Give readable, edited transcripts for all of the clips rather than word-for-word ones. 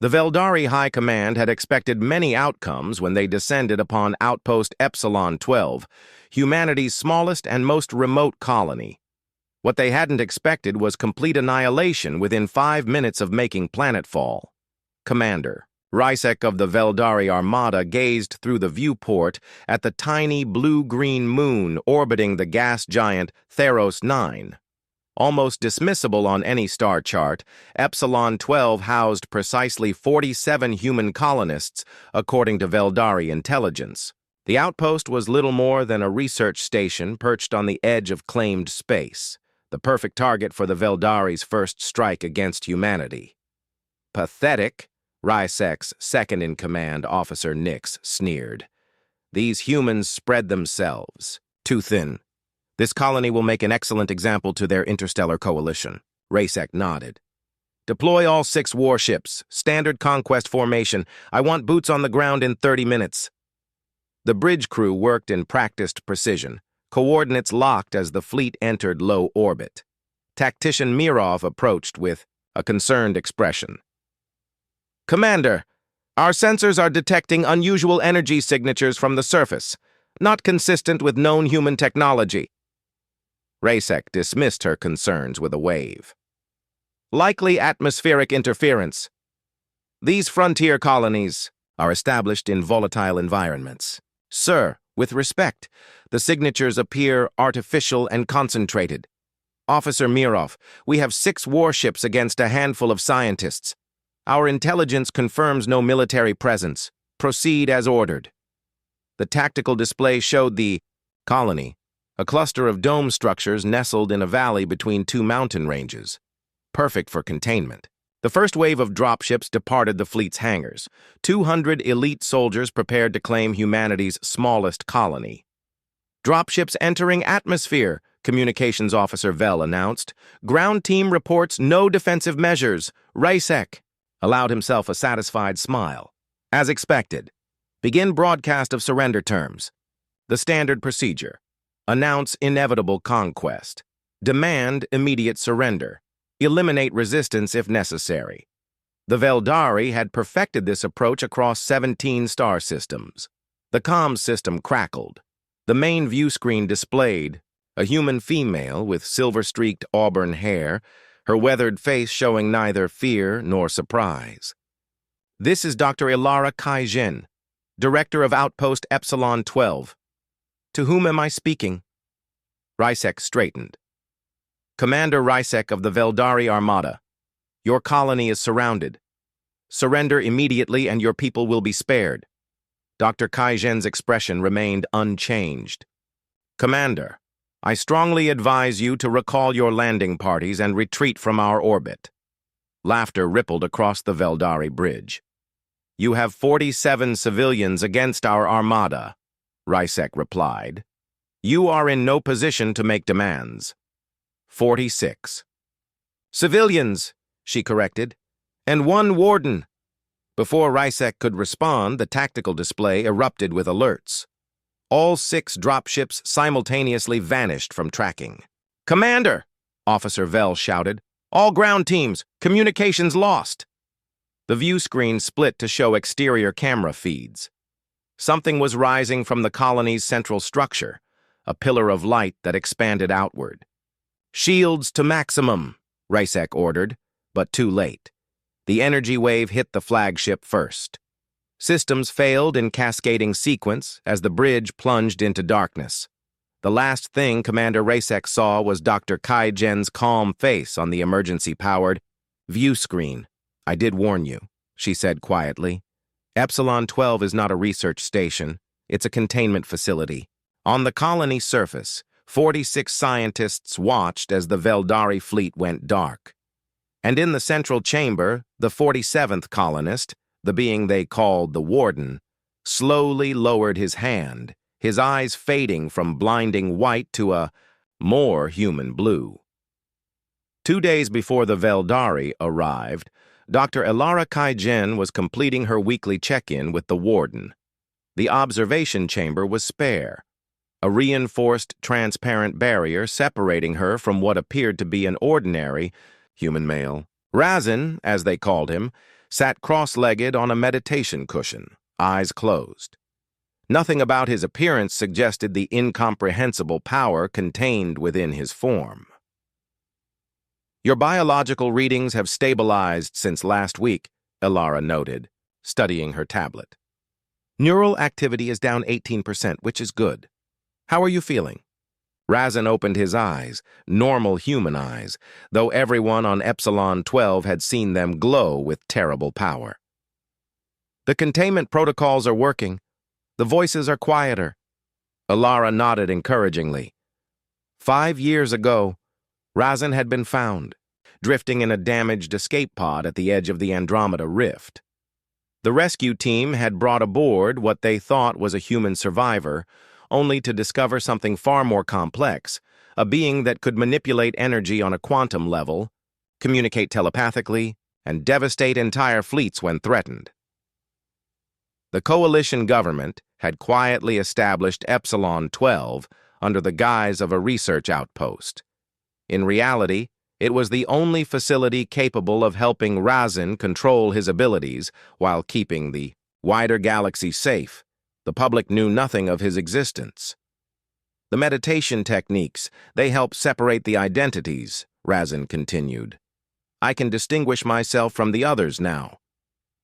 The Veldari High Command had expected many outcomes when they descended upon Outpost Epsilon 12, humanity's smallest and most remote colony. What they hadn't expected was complete annihilation within 5 minutes of making planetfall. Commander Rysek of the Veldari Armada gazed through the viewport at the tiny blue-green moon orbiting the gas giant Theros 9. Almost dismissible on any star chart, Epsilon 12 housed precisely 47 human colonists, according to Veldari intelligence. The outpost was little more than a research station perched on the edge of claimed space, the perfect target for the Veldari's first strike against humanity. Pathetic, Rysek's second-in-command, Officer Nix, sneered. These humans spread themselves. Too thin. This colony will make an excellent example to their interstellar coalition. Rysek nodded. Deploy all 6 warships. Standard conquest formation. I want boots on the ground in 30 minutes. The bridge crew worked in practiced precision, coordinates locked as the fleet entered low orbit. Tactician Mirov approached with a concerned expression. Commander, our sensors are detecting unusual energy signatures from the surface, not consistent with known human technology. Rysek dismissed her concerns with a wave. Likely atmospheric interference. These frontier colonies are established in volatile environments. Sir, with respect, the signatures appear artificial and concentrated. Officer Mirov, we have 6 warships against a handful of scientists. Our intelligence confirms no military presence. Proceed as ordered. The tactical display showed the colony, a cluster of dome structures nestled in a valley between 2 mountain ranges. Perfect for containment. The first wave of dropships departed the fleet's hangars. 200 elite soldiers prepared to claim humanity's smallest colony. Dropships entering atmosphere, Communications Officer Vel announced. Ground team reports no defensive measures. Rysek allowed himself a satisfied smile. As expected. Begin broadcast of surrender terms. The standard procedure. Announce inevitable conquest. Demand immediate surrender. Eliminate resistance if necessary. The Veldari had perfected this approach across 17 star systems. The comms system crackled. The main view screen displayed a human female with silver-streaked auburn hair, her weathered face showing neither fear nor surprise. This is Dr. Ilara Kaijin, Director of Outpost Epsilon 12. To whom am I speaking? Rysek straightened. Commander Rysek of the Veldari Armada. Your colony is surrounded. Surrender immediately and your people will be spared. Dr. Kaijin's expression remained unchanged. Commander, I strongly advise you to recall your landing parties and retreat from our orbit. Laughter rippled across the Veldari bridge. You have 47 civilians against our armada, Rysek replied. You are in no position to make demands. 46. Civilians, she corrected, and 1 warden. Before Rysek could respond, the tactical display erupted with alerts. All 6 dropships simultaneously vanished from tracking. Commander, Officer Vel shouted. All ground teams, communications lost. The view screen split to show exterior camera feeds. Something was rising from the colony's central structure, a pillar of light that expanded outward. Shields to maximum, Rysek ordered, but too late. The energy wave hit the flagship first. Systems failed in cascading sequence as the bridge plunged into darkness. The last thing Commander Rysek saw was Dr. Kaijin's calm face on the emergency-powered view screen. I did warn you, she said quietly. Epsilon 12 is not a research station. It's a containment facility. On the colony surface, 46 scientists watched as the Veldari fleet went dark. And in the central chamber, the 47th colonist, the being they called the Warden, slowly lowered his hand, his eyes fading from blinding white to a more human blue. 2 days before the Veldari arrived, Dr. Ilara Kaijin was completing her weekly check-in with the Warden. The observation chamber was spare, a reinforced transparent barrier separating her from what appeared to be an ordinary human male. Razin, as they called him, sat cross-legged on a meditation cushion, eyes closed. Nothing about his appearance suggested the incomprehensible power contained within his form. "Your biological readings have stabilized since last week," Ilara noted, studying her tablet. "Neural activity is down 18%, which is good. How are you feeling?" Razin opened his eyes, normal human eyes, though everyone on Epsilon 12 had seen them glow with terrible power. "The containment protocols are working. The voices are quieter." Ilara nodded encouragingly. 5 years ago, Razin had been found, drifting in a damaged escape pod at the edge of the Andromeda Rift. The rescue team had brought aboard what they thought was a human survivor, only to discover something far more complex, a being that could manipulate energy on a quantum level, communicate telepathically, and devastate entire fleets when threatened. The coalition government had quietly established Epsilon 12 under the guise of a research outpost. In reality, it was the only facility capable of helping Razin control his abilities while keeping the wider galaxy safe. The public knew nothing of his existence. "The meditation techniques, they help separate the identities," Razin continued. "I can distinguish myself from the others now."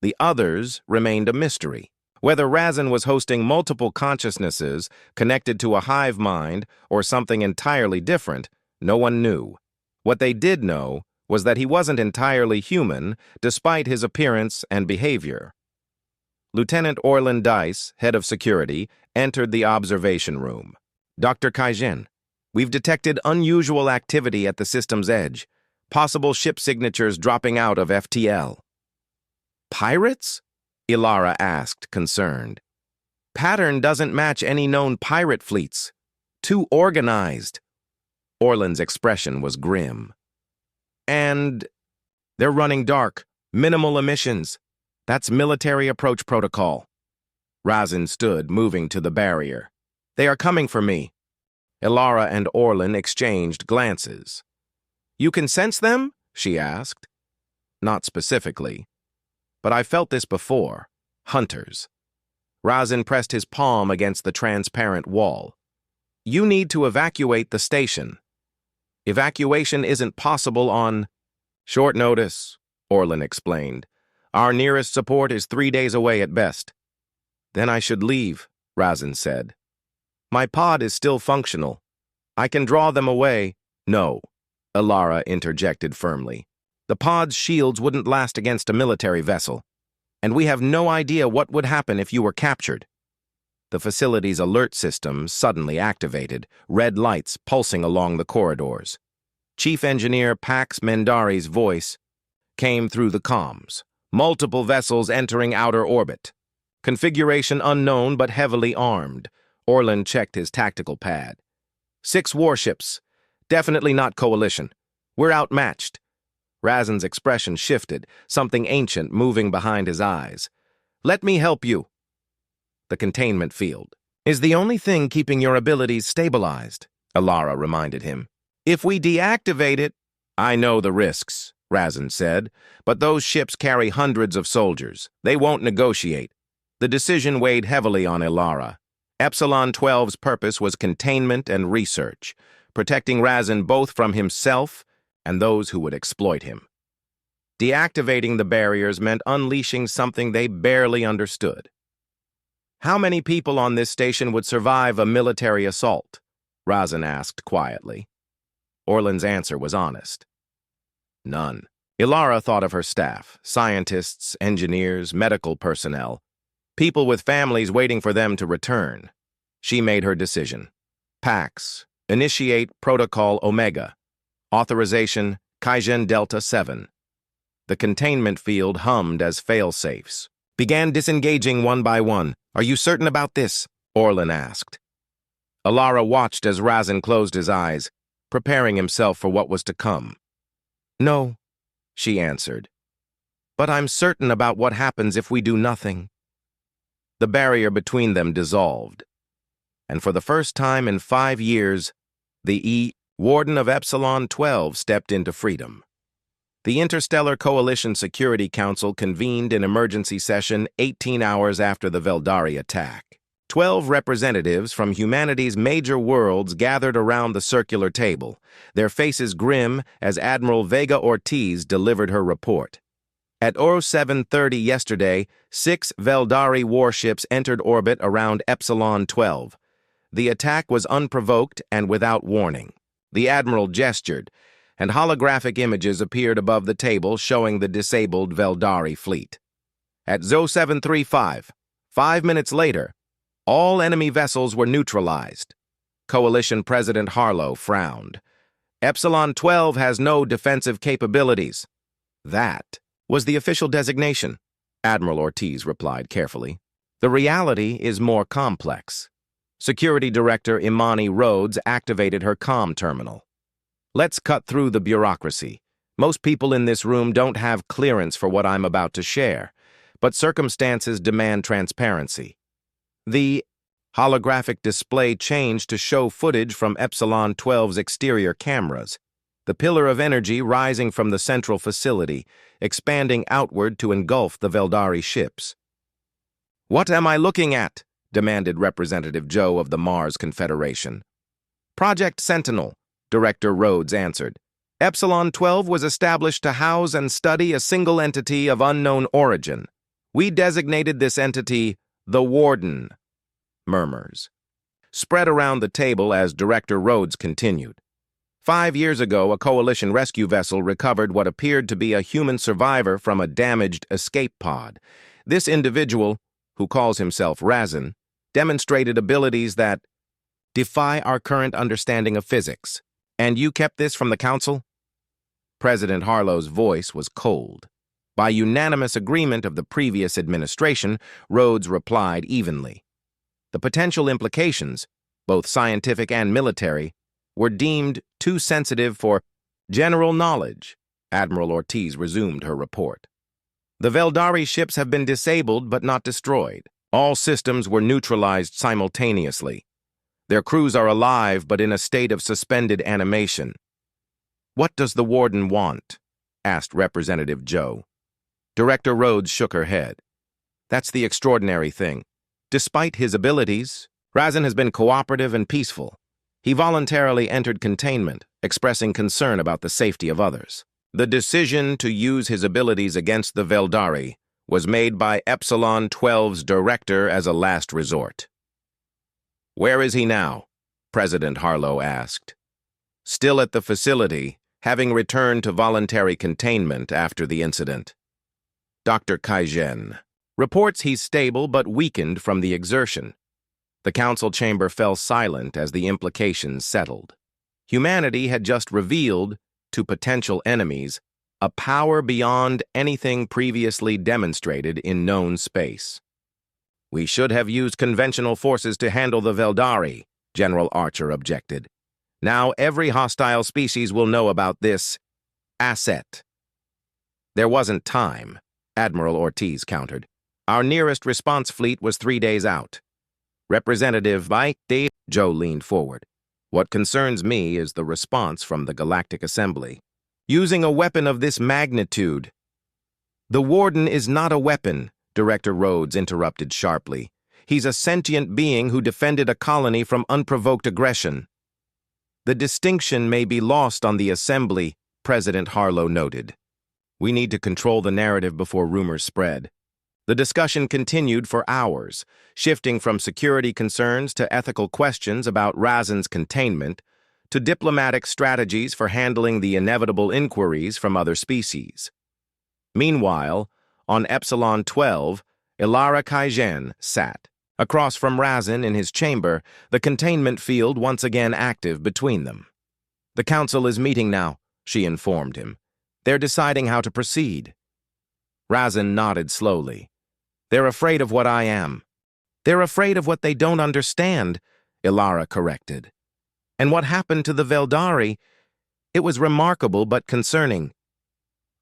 The others remained a mystery. Whether Razin was hosting multiple consciousnesses connected to a hive mind or something entirely different, no one knew. What they did know was that he wasn't entirely human, despite his appearance and behavior. Lieutenant Orlin Dice, head of security, entered the observation room. "Dr. Kaizen, we've detected unusual activity at the system's edge, possible ship signatures dropping out of FTL." "Pirates?" Ilara asked, concerned. "Pattern doesn't match any known pirate fleets. Too organized." Orlin's expression was grim. "And they're running dark, minimal emissions. That's military approach protocol." Razin stood, moving to the barrier. "They are coming for me." Ilara and Orlin exchanged glances. "You can sense them?" she asked. "Not specifically. But I felt this before. Hunters." Razin pressed his palm against the transparent wall. "You need to evacuate the station. Evacuation isn't possible on short notice," Orlin explained. "Our nearest support is 3 days away at best." "Then I should leave," Razin said. "My pod is still functional. I can draw them away." "No," Ilara interjected firmly. "The pod's shields wouldn't last against a military vessel, and we have no idea what would happen if you were captured." The facility's alert system suddenly activated, red lights pulsing along the corridors. Chief Engineer Pax Mendari's voice came through the comms. "Multiple vessels entering outer orbit. Configuration unknown but heavily armed." Orlin checked his tactical pad. 6 warships. Definitely not coalition. We're outmatched." Razin's expression shifted, something ancient moving behind his eyes. "Let me help you." "The containment field is the only thing keeping your abilities stabilized," Ilara reminded him. "If we deactivate it—" "I know the risks," Razin said, "but those ships carry hundreds of soldiers. They won't negotiate." The decision weighed heavily on Ilara. Epsilon 12's purpose was containment and research, protecting Razin both from himself and those who would exploit him. Deactivating the barriers meant unleashing something they barely understood. "How many people on this station would survive a military assault?" Razin asked quietly. Orlin's answer was honest. "None." Ilara thought of her staff, scientists, engineers, medical personnel, people with families waiting for them to return. She made her decision. "Pax, initiate Protocol Omega. Authorization, Kaizen Delta 7. The containment field hummed as fail-safes. "Began disengaging one by one. Are you certain about this?" Orlin asked. Ilara watched as Razin closed his eyes, preparing himself for what was to come. "No," she answered. "But I'm certain about what happens if we do nothing." The barrier between them dissolved, and for the first time in 5 years, the Warden of Epsilon 12 stepped into freedom. The Interstellar Coalition Security Council convened an emergency session 18 hours after the Veldari attack. 12 representatives from humanity's major worlds gathered around the circular table, their faces grim as Admiral Vega Ortiz delivered her report. At 0730 yesterday, 6 Veldari warships entered orbit around Epsilon 12. The attack was unprovoked and without warning. The Admiral gestured, and holographic images appeared above the table showing the disabled Veldari fleet. At 0735, 5 minutes later, all enemy vessels were neutralized. Coalition President Harlow frowned. Epsilon 12 has no defensive capabilities. That was the official designation, Admiral Ortiz replied carefully. The reality is more complex. Security Director Imani Rhodes activated her comm terminal. Let's cut through the bureaucracy. Most people in this room don't have clearance for what I'm about to share, but circumstances demand transparency. The holographic display changed to show footage from Epsilon 12's exterior cameras, the pillar of energy rising from the central facility, expanding outward to engulf the Veldari ships. "What am I looking at?" demanded Representative Joe of the Mars Confederation. "Project Sentinel," Director Rhodes answered. "Epsilon 12 was established to house and study a single entity of unknown origin. We designated this entity the Warden." Murmurs spread around the table as Director Rhodes continued. 5 years ago, a coalition rescue vessel recovered what appeared to be a human survivor from a damaged escape pod. This individual, who calls himself Razin, demonstrated abilities that defy our current understanding of physics. And you kept this from the Council? President Harlow's voice was cold. By unanimous agreement of the previous administration, Rhodes replied evenly. The potential implications, both scientific and military, were deemed too sensitive for general knowledge. Admiral Ortiz resumed her report. The Veldari ships have been disabled but not destroyed. All systems were neutralized simultaneously. Their crews are alive but in a state of suspended animation. "What does the Warden want?" asked Representative Joe. Director Rhodes shook her head. "That's the extraordinary thing. Despite his abilities, Razin has been cooperative and peaceful. He voluntarily entered containment, expressing concern about the safety of others. The decision to use his abilities against the Veldari was made by Epsilon 12's director as a last resort." "Where is he now?" President Harlow asked. "Still at the facility, having returned to voluntary containment after the incident." Dr. Kaizen reports he's stable but weakened from the exertion. The council chamber fell silent as the implications settled. Humanity had just revealed, to potential enemies, a power beyond anything previously demonstrated in known space. "We should have used conventional forces to handle the Veldari," General Archer objected. "Now every hostile species will know about this asset." "There wasn't time," Admiral Ortiz countered. "Our nearest response fleet was 3 days out." Representative Dave Joe leaned forward. "What concerns me is the response from the Galactic Assembly. Using a weapon of this magnitude." "The Warden is not a weapon," Director Rhodes interrupted sharply. "He's a sentient being who defended a colony from unprovoked aggression." "The distinction may be lost on the Assembly," President Harlow noted. "We need to control the narrative before rumors spread." The discussion continued for hours, shifting from security concerns to ethical questions about Razin's containment, to diplomatic strategies for handling the inevitable inquiries from other species. Meanwhile, on Epsilon 12, Ilara Kaizen sat. Across from Razin in his chamber, the containment field once again active between them. "The council is meeting now," she informed him. "They're deciding how to proceed." Razin nodded slowly. "They're afraid of what I am." "They're afraid of what they don't understand," Ilara corrected. "And what happened to the Veldari? It was remarkable but concerning."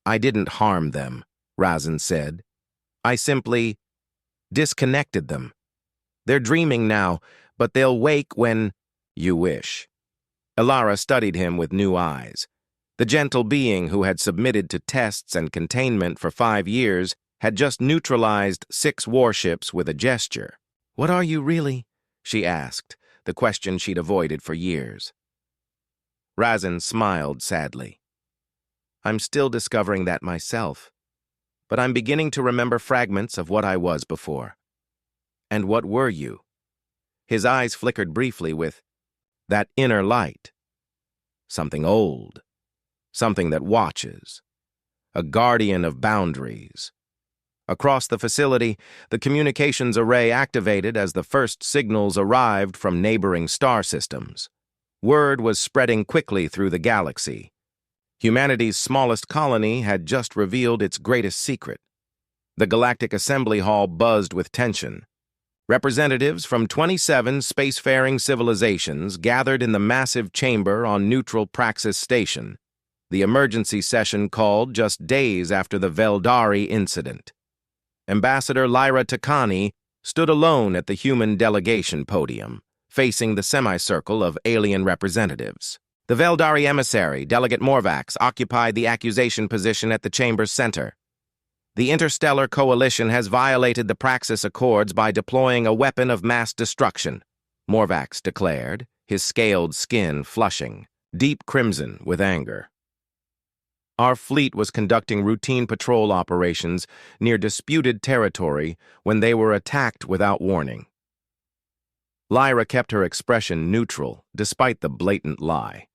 "I didn't harm them," Razin said. "I simply disconnected them. They're dreaming now, but they'll wake when you wish." Ilara studied him with new eyes. The gentle being who had submitted to tests and containment for 5 years had just neutralized 6 warships with a gesture. "What are you really?" she asked, the question she'd avoided for years. Razin smiled sadly. "I'm still discovering that myself, but I'm beginning to remember fragments of what I was before." "And what were you?" His eyes flickered briefly with that inner light. "Something old, something that watches, a guardian of boundaries." Across the facility, the communications array activated as the first signals arrived from neighboring star systems. Word was spreading quickly through the galaxy. Humanity's smallest colony had just revealed its greatest secret. The Galactic Assembly Hall buzzed with tension. Representatives from 27 spacefaring civilizations gathered in the massive chamber on neutral Praxis Station, the emergency session called just days after the Veldari incident. Ambassador Lyra Takani stood alone at the human delegation podium, facing the semicircle of alien representatives. The Veldari emissary, Delegate Morvax, occupied the accusation position at the chamber's center. "The Interstellar Coalition has violated the Praxis Accords by deploying a weapon of mass destruction," Morvax declared, his scaled skin flushing, deep crimson with anger. "Our fleet was conducting routine patrol operations near disputed territory when they were attacked without warning." Lyra kept her expression neutral, despite the blatant lie.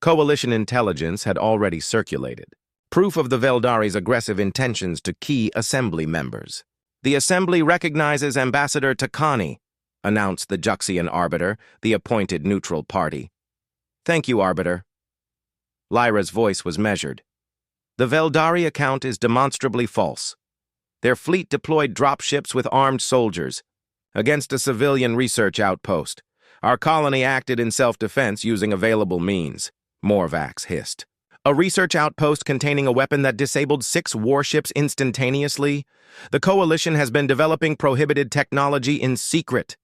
Coalition intelligence had already circulated, proof of the Veldari's aggressive intentions to key Assembly members. "The Assembly recognizes Ambassador Takani," announced the Juxian Arbiter, the appointed neutral party. "Thank you, Arbiter." Lyra's voice was measured. "The Veldari account is demonstrably false. Their fleet deployed dropships with armed soldiers against a civilian research outpost. Our colony acted in self-defense using available means," Morvax hissed. "A research outpost containing a weapon that disabled 6 warships instantaneously? The Coalition has been developing prohibited technology in secret."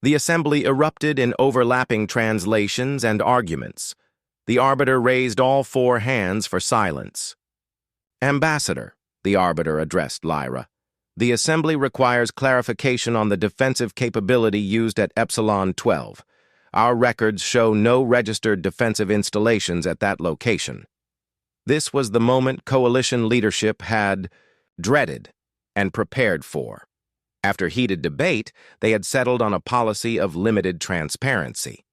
The Assembly erupted in overlapping translations and arguments. The Arbiter raised all 4 hands for silence. "Ambassador," the Arbiter addressed Lyra, "the Assembly requires clarification on the defensive capability used at Epsilon 12. Our records show no registered defensive installations at that location." This was the moment Coalition leadership had dreaded and prepared for. After heated debate, they had settled on a policy of limited transparency.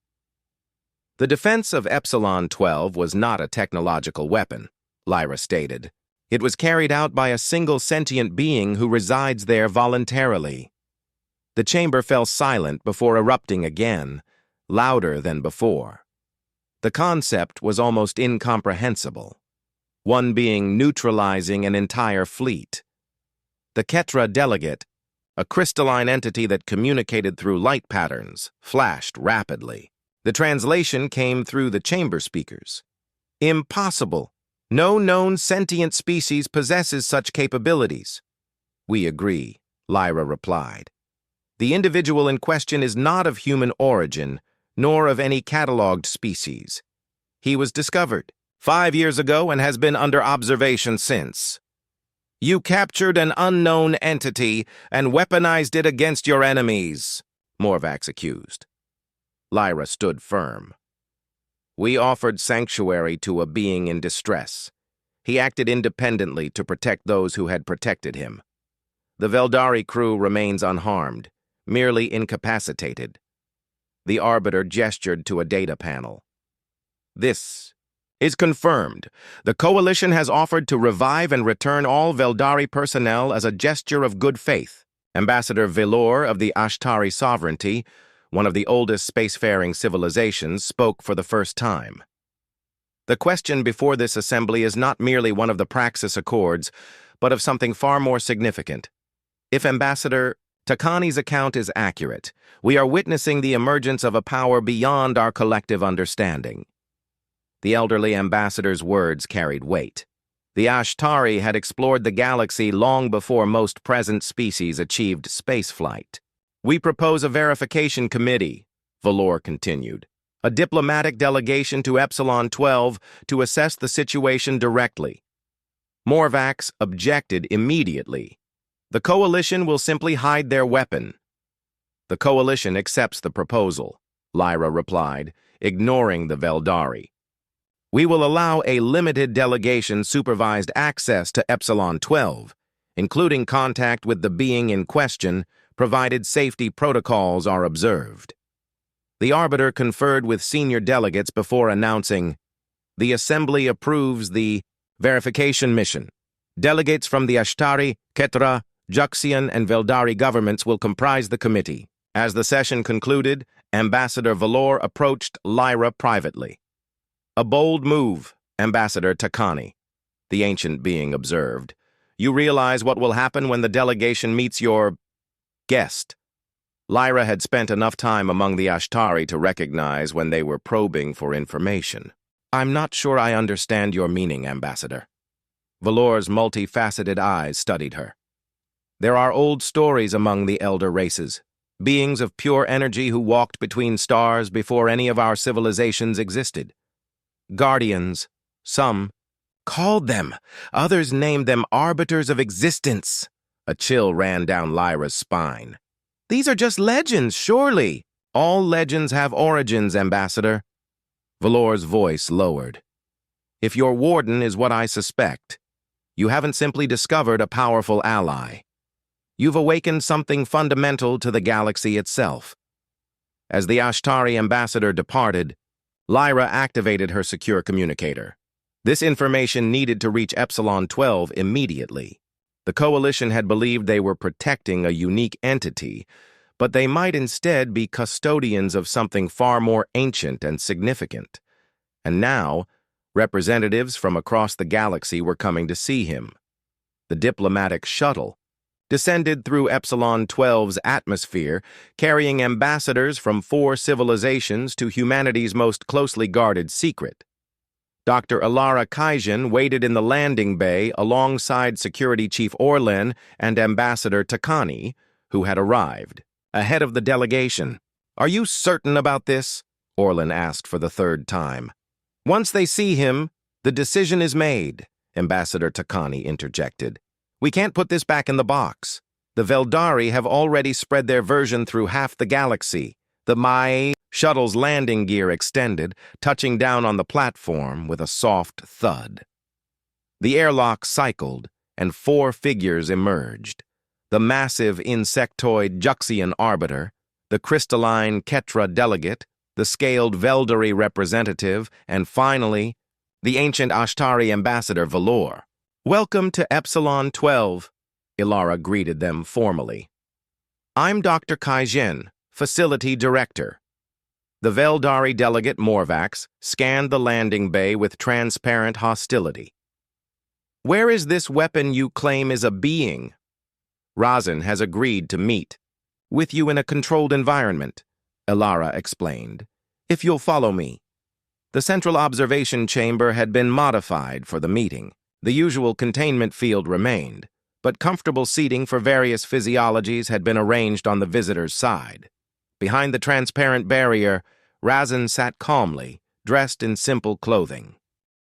"The defense of Epsilon 12 was not a technological weapon," Lyra stated. "It was carried out by a single sentient being who resides there voluntarily." The chamber fell silent before erupting again, louder than before. The concept was almost incomprehensible. One being neutralizing an entire fleet. The Ketra delegate, a crystalline entity that communicated through light patterns, flashed rapidly. The translation came through the chamber speakers. "Impossible. No known sentient species possesses such capabilities." "We agree," Lyra replied. "The individual in question is not of human origin, nor of any catalogued species. He was discovered 5 years ago and has been under observation since." "You captured an unknown entity and weaponized it against your enemies," Morvax accused. Lyra stood firm. "We offered sanctuary to a being in distress. He acted independently to protect those who had protected him. The Veldari crew remains unharmed, merely incapacitated." The Arbiter gestured to a data panel. "This is confirmed. The Coalition has offered to revive and return all Veldari personnel as a gesture of good faith." Ambassador Velor of the Ashtari Sovereignty, one of the oldest spacefaring civilizations, spoke for the first time. "The question before this assembly is not merely one of the Praxis Accords, but of something far more significant. If Ambassador Takani's account is accurate, we are witnessing the emergence of a power beyond our collective understanding." The elderly ambassador's words carried weight. The Ashtari had explored the galaxy long before most present species achieved spaceflight. "We propose a verification committee," Valor continued. a diplomatic delegation to Epsilon 12 to assess the situation directly. Morvax objected immediately. The coalition will simply hide their weapon. The coalition accepts the proposal, Lyra replied, ignoring the Veldari. We will allow a limited delegation supervised access to Epsilon 12, including contact with the being in question, provided safety protocols are observed. The Arbiter conferred with senior delegates before announcing, the Assembly approves the verification mission. Delegates from the Ashtari, Ketra, Juxian, and Veldari governments will comprise the committee. As the session concluded, Ambassador Valor approached Lyra privately. A bold move, Ambassador Takani, the ancient being observed. You realize what will happen when the delegation meets your guest. Lyra had spent enough time among the Ashtari to recognize when they were probing for information. I'm not sure I understand your meaning, Ambassador. Valor's multifaceted eyes studied her. There are old stories among the elder races, beings of pure energy who walked between stars before any of our civilizations existed. Guardians, some called them, others named them arbiters of existence. A chill ran down Lyra's spine. These are just legends, surely. All legends have origins, Ambassador. Valor's voice lowered. If your warden is what I suspect, you haven't simply discovered a powerful ally. You've awakened something fundamental to the galaxy itself. As the Ashtari ambassador departed, Lyra activated her secure communicator. This information needed to reach Epsilon 12 immediately. The Coalition had believed they were protecting a unique entity, but they might instead be custodians of something far more ancient and significant. And now, representatives from across the galaxy were coming to see him. The diplomatic shuttle descended through Epsilon 12's atmosphere, carrying ambassadors from 4 civilizations to humanity's most closely guarded secret. Dr. Alara Kaijen waited in the landing bay alongside Security Chief Orlen and Ambassador Takani, who had arrived, ahead of the delegation. Are you certain about this? Orlen asked for the 3rd time. Once they see him, the decision is made, Ambassador Takani interjected. We can't put this back in the box. The Veldari have already spread their version through half the galaxy. The Mai shuttle's landing gear extended, touching down on the platform with a soft thud. The airlock cycled, and 4 figures emerged. The massive insectoid Juxian arbiter, the crystalline Ketra delegate, the scaled Veldari representative, and finally, the ancient Ashtari ambassador Valor. Welcome to Epsilon 12, Ilara greeted them formally. I'm Dr. Kaijen, Facility Director. The Veldari delegate Morvax scanned the landing bay with transparent hostility. Where is this weapon you claim is a being? Razin has agreed to meet with you in a controlled environment, Ilara explained. If you'll follow me. The central observation chamber had been modified for the meeting. The usual containment field remained, but comfortable seating for various physiologies had been arranged on the visitor's side. Behind the transparent barrier, Razin sat calmly, dressed in simple clothing.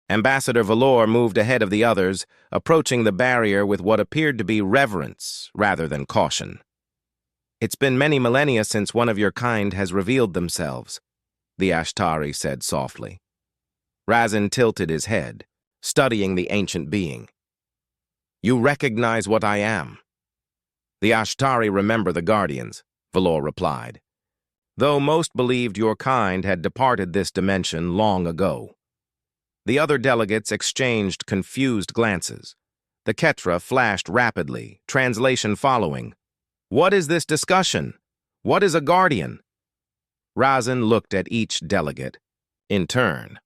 Ambassador Valor moved ahead of the others, approaching the barrier with what appeared to be reverence rather than caution. It's been many millennia since one of your kind has revealed themselves, the Ashtari said softly. Razin tilted his head, studying the ancient being. You recognize what I am. The Ashtari remember the Guardians, Valor replied, though most believed your kind had departed this dimension long ago. The other delegates exchanged confused glances. The Ketra flashed rapidly, translation following. What is this discussion? What is a Guardian? Razin looked at each delegate, in turn.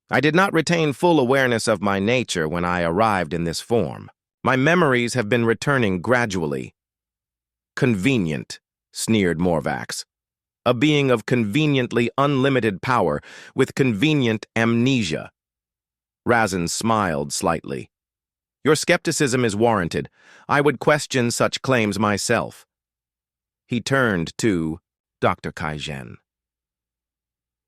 I did not retain full awareness of my nature when I arrived in this form. My memories have been returning gradually. Convenient, sneered Morvax. A being of conveniently unlimited power, with convenient amnesia. Razin smiled slightly. Your skepticism is warranted. I would question such claims myself. He turned to Dr. Kaijen.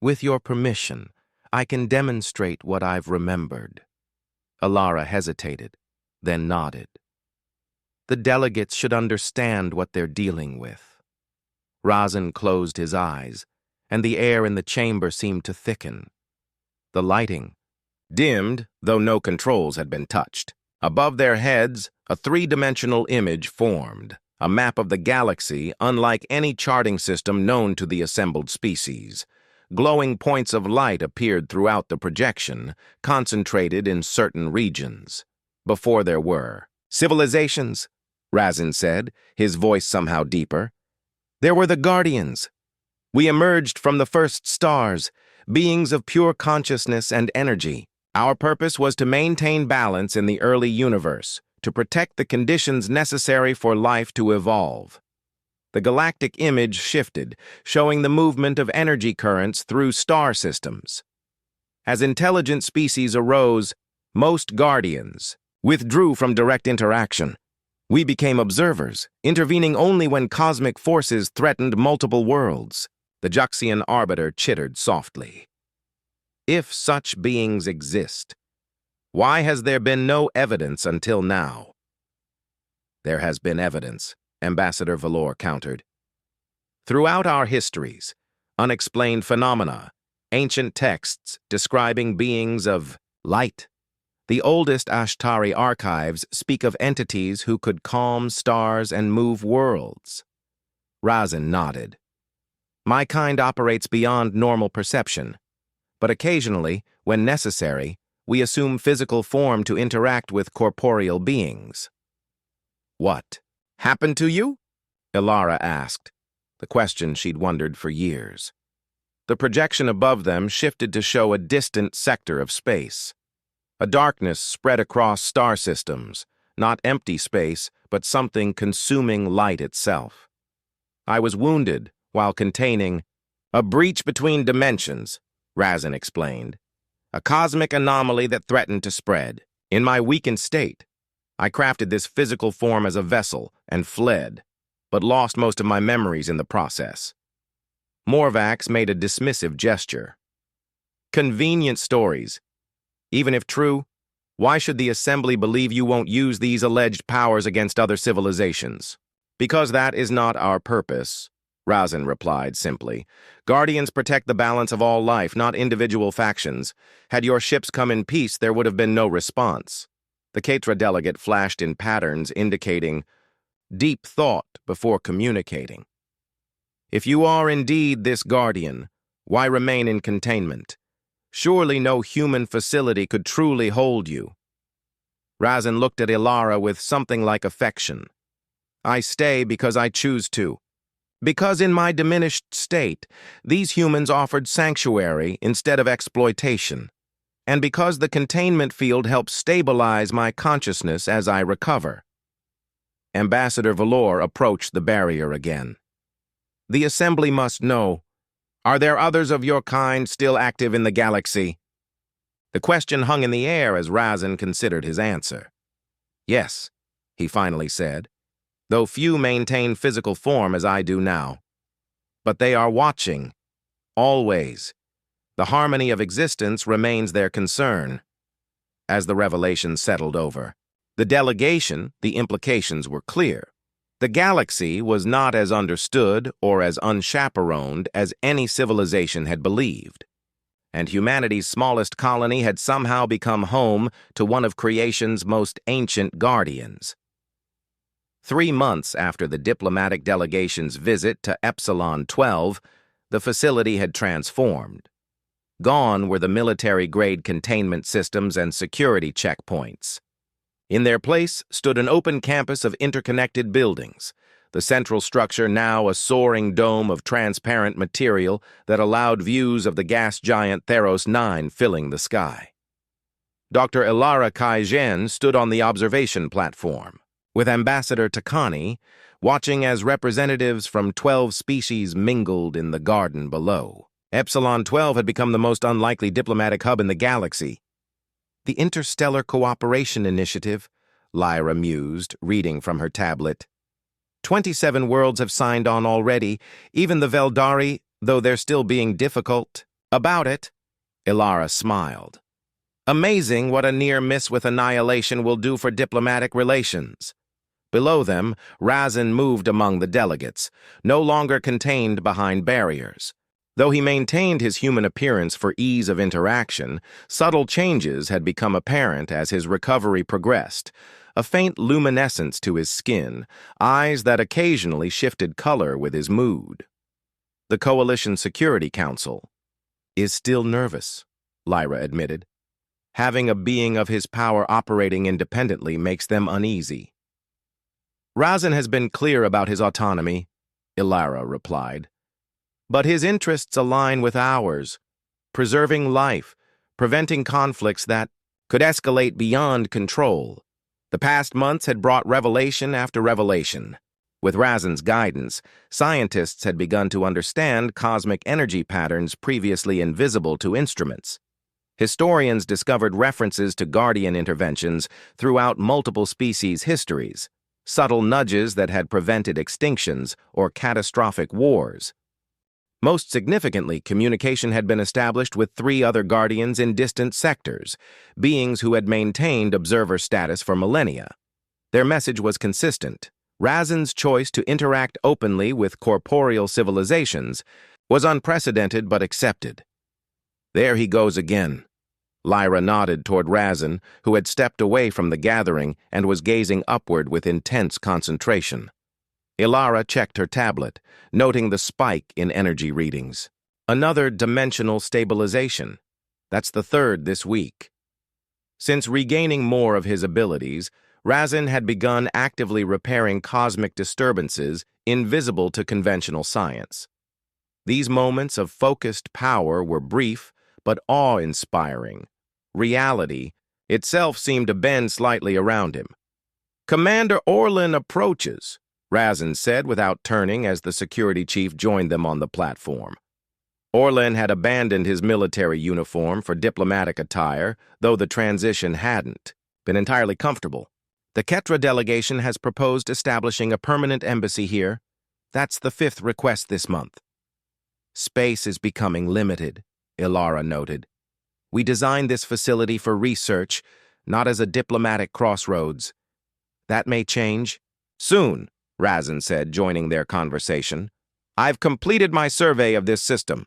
With your permission, I can demonstrate what I've remembered. Alara hesitated, then nodded. The delegates should understand what they're dealing with. Razin closed his eyes, and the air in the chamber seemed to thicken. The lighting dimmed, though no controls had been touched. Above their heads, a three-dimensional image formed, a map of the galaxy unlike any charting system known to the assembled species. Glowing points of light appeared throughout the projection, concentrated in certain regions. Before there were civilizations, Razin said, his voice somehow deeper. There were the Guardians. We emerged from the first stars, beings of pure consciousness and energy. Our purpose was to maintain balance in the early universe, to protect the conditions necessary for life to evolve. The galactic image shifted, showing the movement of energy currents through star systems. As intelligent species arose, most Guardians withdrew from direct interaction. We became observers, intervening only when cosmic forces threatened multiple worlds. The Juxian arbiter chittered softly. If such beings exist, why has there been no evidence until now? There has been evidence, Ambassador Valor countered. Throughout our histories, unexplained phenomena, ancient texts describing beings of light. The oldest Ashtari archives speak of entities who could calm stars and move worlds. Razin nodded. My kind operates beyond normal perception, but occasionally, when necessary, we assume physical form to interact with corporeal beings. What happened to you? Alara asked, the question she'd wondered for years. The projection above them shifted to show a distant sector of space. A darkness spread across star systems, not empty space, but something consuming light itself. I was wounded while containing a breach between dimensions, Razin explained. A cosmic anomaly that threatened to spread. In my weakened state, I crafted this physical form as a vessel and fled, but lost most of my memories in the process. Morvax made a dismissive gesture. Convenient stories. Even if true, why should the Assembly believe you won't use these alleged powers against other civilizations? Because that is not our purpose, Razin replied simply. Guardians protect the balance of all life, not individual factions. Had your ships come in peace, there would have been no response. The Ketra delegate flashed in patterns indicating deep thought before communicating. If you are indeed this Guardian, why remain in containment? Surely no human facility could truly hold you. Razin looked at Alara with something like affection. I stay because I choose to. Because in my diminished state, these humans offered sanctuary instead of exploitation. And because the containment field helps stabilize my consciousness as I recover. Ambassador Valor approached the barrier again. The Assembly must know. Are there others of your kind still active in the galaxy? The question hung in the air as Razin considered his answer. Yes, he finally said, though few maintain physical form as I do now. But they are watching, always. The harmony of existence remains their concern. As the revelation settled over, the delegation, the implications were clear. The galaxy was not as understood or as unchaperoned as any civilization had believed, and humanity's smallest colony had somehow become home to one of creation's most ancient guardians. 3 months after the diplomatic delegation's visit to Epsilon 12, the facility had transformed. Gone were the military-grade containment systems and security checkpoints. In their place stood an open campus of interconnected buildings, the central structure now a soaring dome of transparent material that allowed views of the gas giant Theros 9 filling the sky. Dr. Alara Kaijen stood on the observation platform, with Ambassador Takani watching as representatives from 12 species mingled in the garden below. Epsilon 12 had become the most unlikely diplomatic hub in the galaxy. The Interstellar Cooperation Initiative, Lyra mused, reading from her tablet. 27 worlds have signed on already, even the Veldari, though they're still being difficult. About it, Ilara smiled. Amazing what a near miss with annihilation will do for diplomatic relations. Below them, Razin moved among the delegates, no longer contained behind barriers. Though he maintained his human appearance for ease of interaction, subtle changes had become apparent as his recovery progressed. A faint luminescence to his skin, eyes that occasionally shifted color with his mood. The Coalition Security Council is still nervous, Lyra admitted. Having a being of his power operating independently makes them uneasy. Razin has been clear about his autonomy, Ilara replied. But his interests align with ours, preserving life, preventing conflicts that could escalate beyond control. The past months had brought revelation after revelation. With Razin's guidance, scientists had begun to understand cosmic energy patterns previously invisible to instruments. Historians discovered references to Guardian interventions throughout multiple species' histories, subtle nudges that had prevented extinctions or catastrophic wars. Most significantly, communication had been established with 3 other Guardians in distant sectors, beings who had maintained observer status for millennia. Their message was consistent. Razin's choice to interact openly with corporeal civilizations was unprecedented but accepted. There he goes again. Lyra nodded toward Razin, who had stepped away from the gathering and was gazing upward with intense concentration. Ilara checked her tablet, noting the spike in energy readings. Another dimensional stabilization. That's the 3rd this week. Since regaining more of his abilities, Razin had begun actively repairing cosmic disturbances invisible to conventional science. These moments of focused power were brief, but awe-inspiring. Reality itself seemed to bend slightly around him. "Commander Orlan approaches," Razin said without turning as the security chief joined them on the platform. Orlan had abandoned his military uniform for diplomatic attire, though the transition hadn't been entirely comfortable. "The Ketra delegation has proposed establishing a permanent embassy here. That's the 5th request this month." "Space is becoming limited," Ilara noted. "We designed this facility for research, not as a diplomatic crossroads. That may change." "Soon," Razin said, joining their conversation. "I've completed my survey of this system."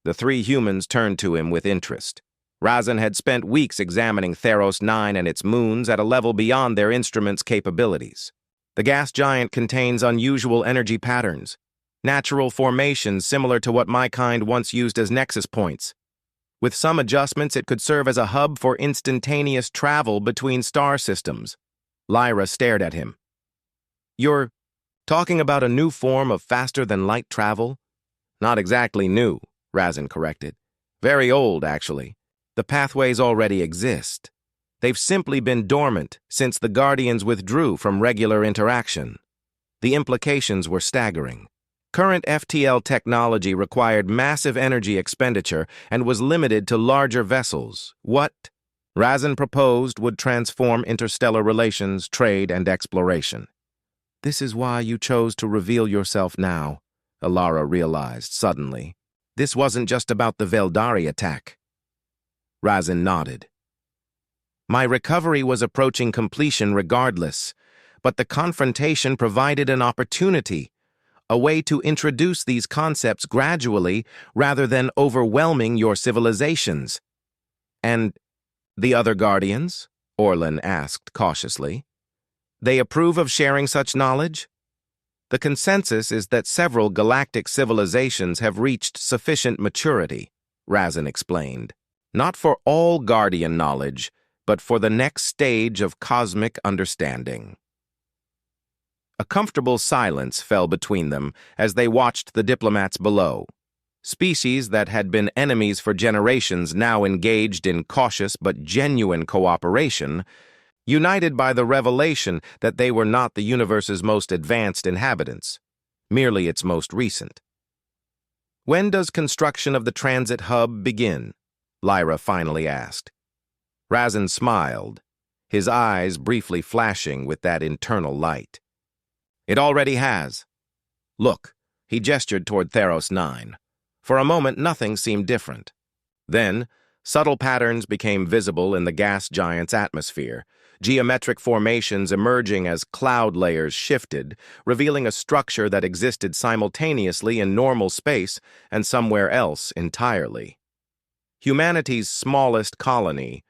The 3 humans turned to him with interest. Razin had spent weeks examining Theros 9 and its moons at a level beyond their instruments' capabilities. The gas giant contains unusual energy patterns, natural formations similar to what my kind once used as nexus points. With some adjustments, it could serve as a hub for instantaneous travel between star systems. Lyra stared at him. "You're talking about a new form of faster-than-light travel?" "Not exactly new," Razin corrected. "Very old, actually. The pathways already exist. They've simply been dormant since the Guardians withdrew from regular interaction." The implications were staggering. Current FTL technology required massive energy expenditure and was limited to larger vessels. What Razin proposed would transform interstellar relations, trade, and exploration. "This is why you chose to reveal yourself now," Ilara realized suddenly. "This wasn't just about the Veldari attack." Razin nodded. "My recovery was approaching completion regardless, but the confrontation provided an opportunity, a way to introduce these concepts gradually rather than overwhelming your civilizations." "And the other Guardians?" Orlan asked cautiously. "They approve of sharing such knowledge?" "The consensus is that several galactic civilizations have reached sufficient maturity," Razin explained. "Not for all Guardian knowledge, but for the next stage of cosmic understanding." A comfortable silence fell between them as they watched the diplomats below. Species that had been enemies for generations now engaged in cautious but genuine cooperation, united by the revelation that they were not the universe's most advanced inhabitants, merely its most recent. "When does construction of the transit hub begin?" Lyra finally asked. Razin smiled, his eyes briefly flashing with that internal light. "It already has. Look," he gestured toward Theros 9. For a moment, nothing seemed different. Then, subtle patterns became visible in the gas giant's atmosphere, geometric formations emerging as cloud layers shifted, revealing a structure that existed simultaneously in normal space and somewhere else entirely. Humanity's smallest colony,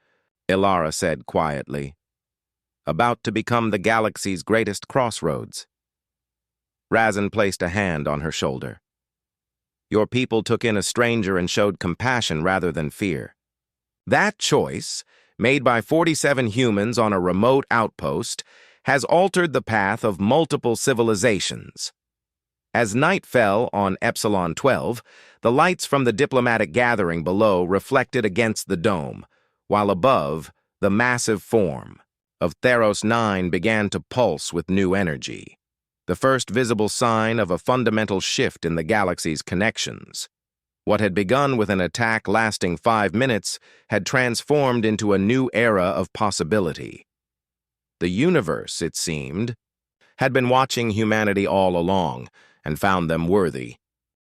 Ilara said quietly, about to become the galaxy's greatest crossroads. Razin placed a hand on her shoulder. Your people took in a stranger and showed compassion rather than fear. That choice, made by 47 humans on a remote outpost, has altered the path of multiple civilizations. As night fell on Epsilon 12, the lights from the diplomatic gathering below reflected against the dome, while above, the massive form of Theros 9 began to pulse with new energy, the first visible sign of a fundamental shift in the galaxy's connections. What had begun with an attack lasting 5 minutes had transformed into a new era of possibility. The universe, it seemed, had been watching humanity all along and found them worthy.